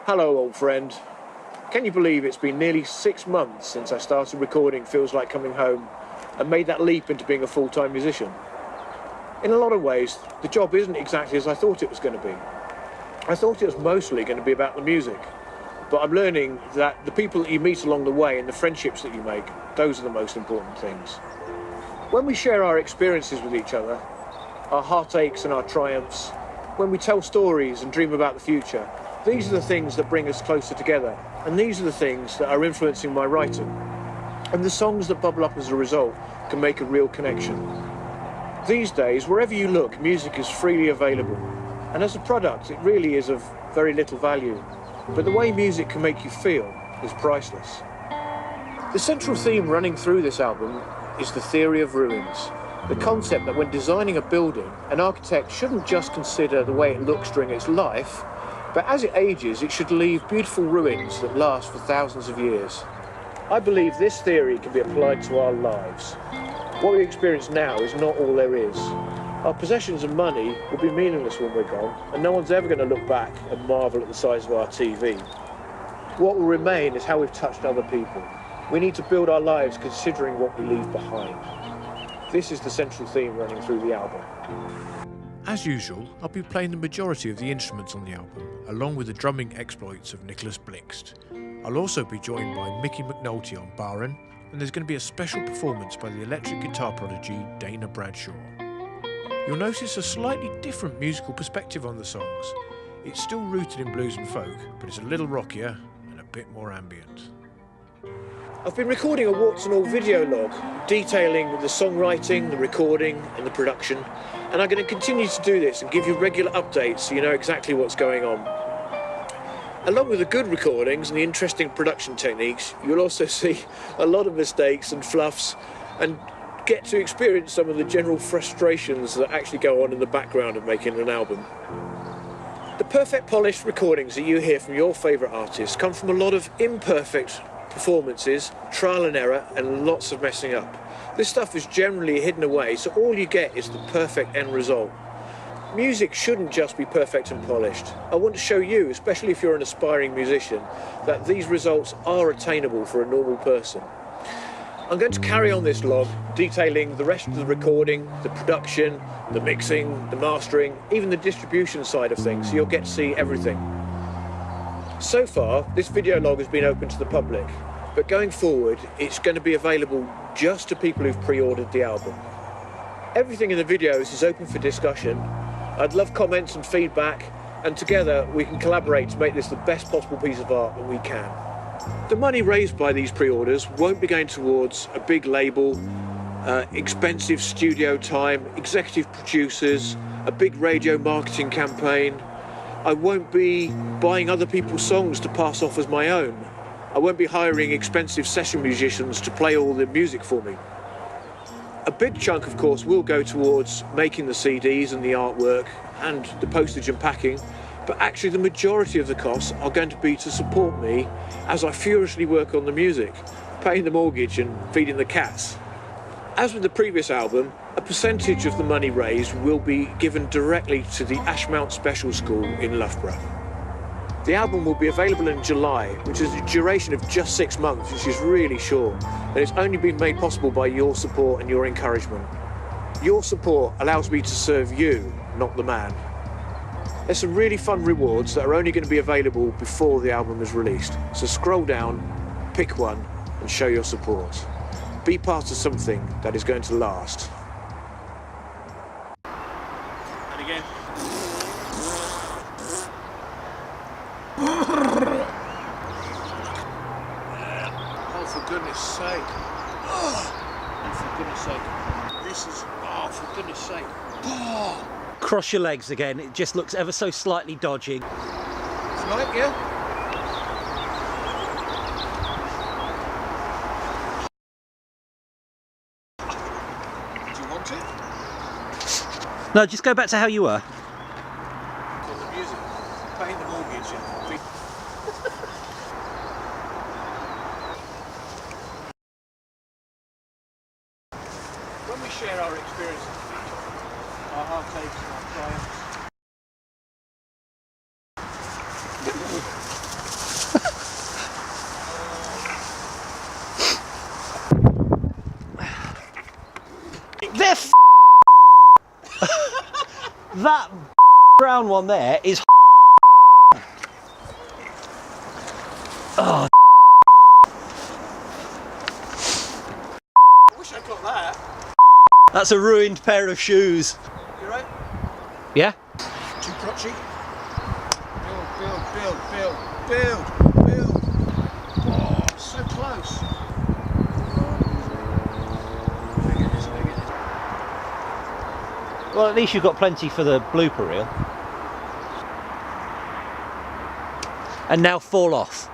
Hello, old friend. Can you believe it's been nearly 6 months since I started recording Feels Like Coming Home and made that leap into being a full-time musician? In a lot of ways, the job isn't exactly as I thought it was going to be. I thought it was mostly going to be about the music, but I'm learning that the people that you meet along the way and the friendships that you make, those are the most important things. When we share our experiences with each other, our heartaches and our triumphs, when we tell stories and dream about the future, these are the things that bring us closer together, and these are the things that are influencing my writing. And the songs that bubble up as a result can make a real connection. These days, wherever you look, music is freely available, and as a product, it really is of very little value. But the way music can make you feel is priceless. The central theme running through this album is the theory of ruins. The concept that when designing a building, an architect shouldn't just consider the way it looks during its life, but as it ages, it should leave beautiful ruins that last for thousands of years. I believe this theory can be applied to our lives. What we experience now is not all there is. Our possessions and money will be meaningless when we're gone, and no one's ever going to look back and marvel at the size of our TV. What will remain is how we've touched other people. We need to build our lives considering what we leave behind. This is the central theme running through the album. As usual, I'll be playing the majority of the instruments on the album, along with the drumming exploits of Nicholas Blixt. I'll also be joined by Mickey McNulty on Baron, and there's going to be a special performance by the electric guitar prodigy Dana Bradshaw. You'll notice a slightly different musical perspective on the songs. It's still rooted in blues and folk, but it's a little rockier and a bit more ambient. I've been recording a warts and all video log detailing the songwriting, the recording and the production, and I'm going to continue to do this and give you regular updates so you know exactly what's going on. Along with the good recordings and the interesting production techniques, you'll also see a lot of mistakes and fluffs and get to experience some of the general frustrations that actually go on in the background of making an album. The perfect polished recordings that you hear from your favourite artists come from a lot of imperfect performances, trial and error, and lots of messing up. This stuff is generally hidden away, so all you get is the perfect end result. Music shouldn't just be perfect and polished. I want to show you, especially if you're an aspiring musician, that these results are attainable for a normal person. I'm going to carry on this log, detailing the rest of the recording, the production, the mixing, the mastering, even the distribution side of things, so you'll get to see everything. So far, this video log has been open to the public, but going forward, it's going to be available just to people who've pre-ordered the album. Everything in the videos is open for discussion. I'd love comments and feedback, and together we can collaborate to make this the best possible piece of art that we can. The money raised by these pre-orders won't be going towards a big label, expensive studio time, executive producers, a big radio marketing campaign. I won't be buying other people's songs to pass off as my own. I won't be hiring expensive session musicians to play all the music for me. A big chunk, of course, will go towards making the CDs and the artwork and the postage and packing, but actually the majority of the costs are going to be to support me as I furiously work on the music, paying the mortgage and feeding the cats. As with the previous album, a percentage of the money raised will be given directly to the Ashmount Special School in Loughborough. The album will be available in July, which is a duration of just 6 months, which is really short, and it's only been made possible by your support and your encouragement. Your support allows me to serve you, not the man. There's some really fun rewards that are only going to be available before the album is released, so scroll down, pick one, and show your support. Be part of something that is going to last. And again. Oh, for goodness sake. Oh, for goodness sake. This is, oh, for goodness sake. Oh. Cross your legs again, it just looks ever so slightly dodgy. Right, yeah? No, just go back to how you were. On the music, paying the mortgage. When we share our experiences, our heartaches and our triumphs, They're that brown one there is oh. I wish I got that. That's a ruined pair of shoes. You right? Yeah? Too crotchy. Build. Oh, so close. Well, at least you've got plenty for the blooper reel. And now fall off.